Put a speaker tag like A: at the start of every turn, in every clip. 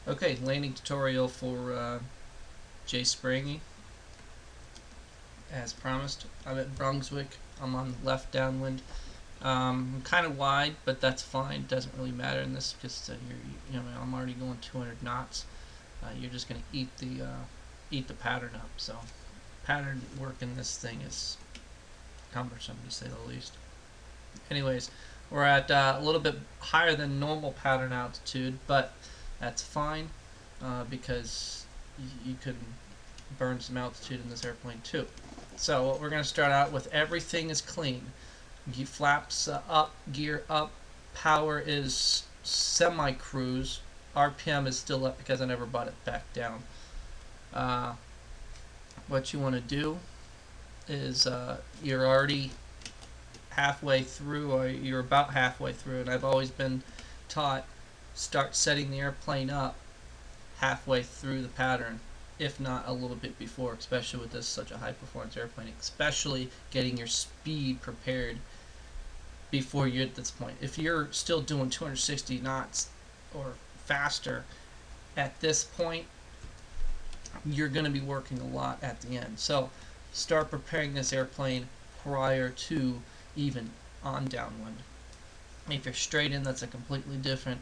A: Okay, landing tutorial for Jay Sprangy. As promised, I'm at Brunswick. I'm on the left downwind. I'm kind of wide, but that's fine. Doesn't really matter in this because I'm already going 200 knots. You're just gonna eat the pattern up. So pattern work in this thing is cumbersome to say the least. Anyways, we're at a little bit higher than normal pattern altitude, but that's fine because you can burn some altitude in this airplane too. So what we're going to start out with, everything is clean. Flaps up, gear up, power is semi-cruise, RPM is still up because I never brought it back down. What you want to do is you're already halfway through, or you're about halfway through, and I've always been taught start setting the airplane up halfway through the pattern, if not a little bit before, especially with this such a high performance airplane, especially getting your speed prepared before you're at this point. If you're still doing 260 knots or faster at this point, you're going to be working a lot at the end. So start preparing this airplane prior to even on downwind. If you're straight in, that's a completely different,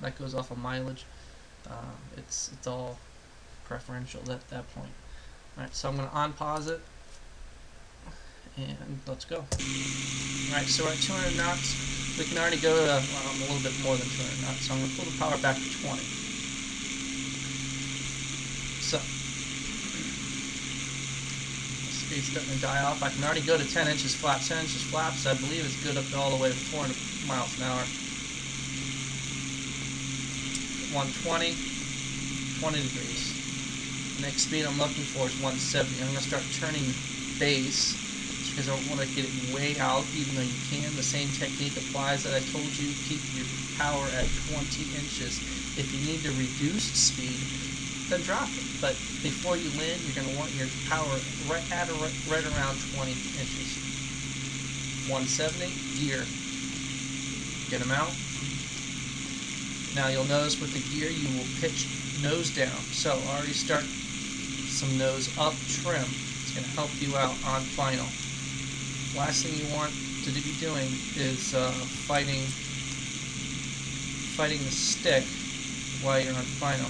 A: that goes off of mileage. It's all preferential at that point. Alright, so I'm going to unpause it and let's go. Alright, so we're at 200 knots. We can already go to a little bit more than 200 knots, so I'm going to pull the power back to 20. So, the speed's starting to die off. I can already go to 10 inches flaps. 10 inches flaps, I believe, is good up to all the way to 400 miles an hour. 120, 20 degrees. Next speed I'm looking for is 170. I'm going to start turning base because I don't want to get it way out, even though you can. The same technique applies that I told you. Keep your power at 20 inches. If you need to reduce speed, then drop it. But before you land, you're going to want your power right around 20 inches. 170, gear. Get them out. Now you'll notice with the gear you will pitch nose down. So already start some nose up trim. It's going to help you out on final. Last thing you want to be doing is fighting the stick while you're on final.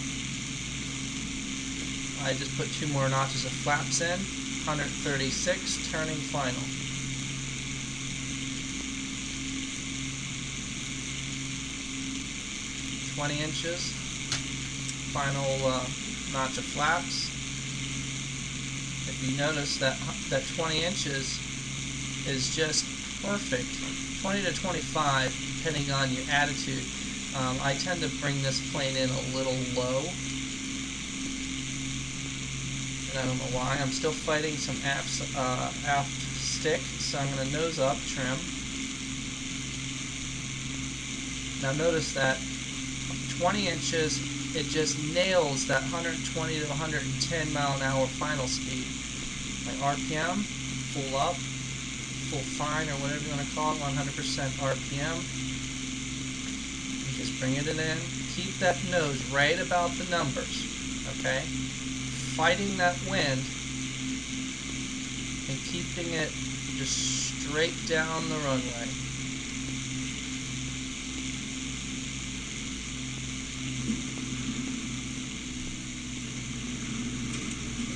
A: I just put 2 more notches of flaps in. 136, turning final. .20 inches, final notch of flaps. If you notice that 20 inches is just perfect. 20 to 25, depending on your attitude. I tend to bring this plane in a little low, and I don't know why. I'm still fighting some aft stick, so I'm going to nose up trim. Now notice that 20 inches, it just nails that 120 to 110 mile an hour final speed. My RPM, full up, full fine, or whatever you want to call it, 100% RPM. You just bring it in. Keep that nose right about the numbers, okay? Fighting that wind and keeping it just straight down the runway.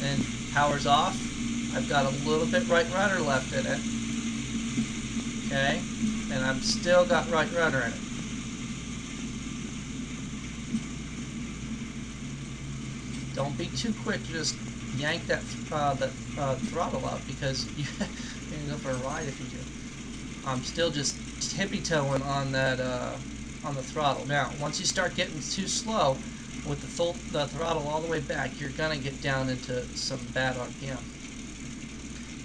A: And power's off. I've got a little bit right rudder left in it. Okay? And I've still got right rudder in it. Don't be too quick to just yank that throttle up, because you're going to go for a ride if you do. I'm still just tippy-toeing on that on the throttle. Now, once you start getting too slow, with the throttle all the way back, you're going to get down into some bad RPM.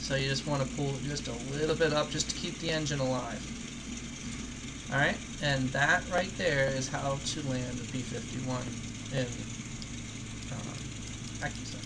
A: So you just want to pull just a little bit up just to keep the engine alive. Alright, and that right there is how to land a P-51 in accusim.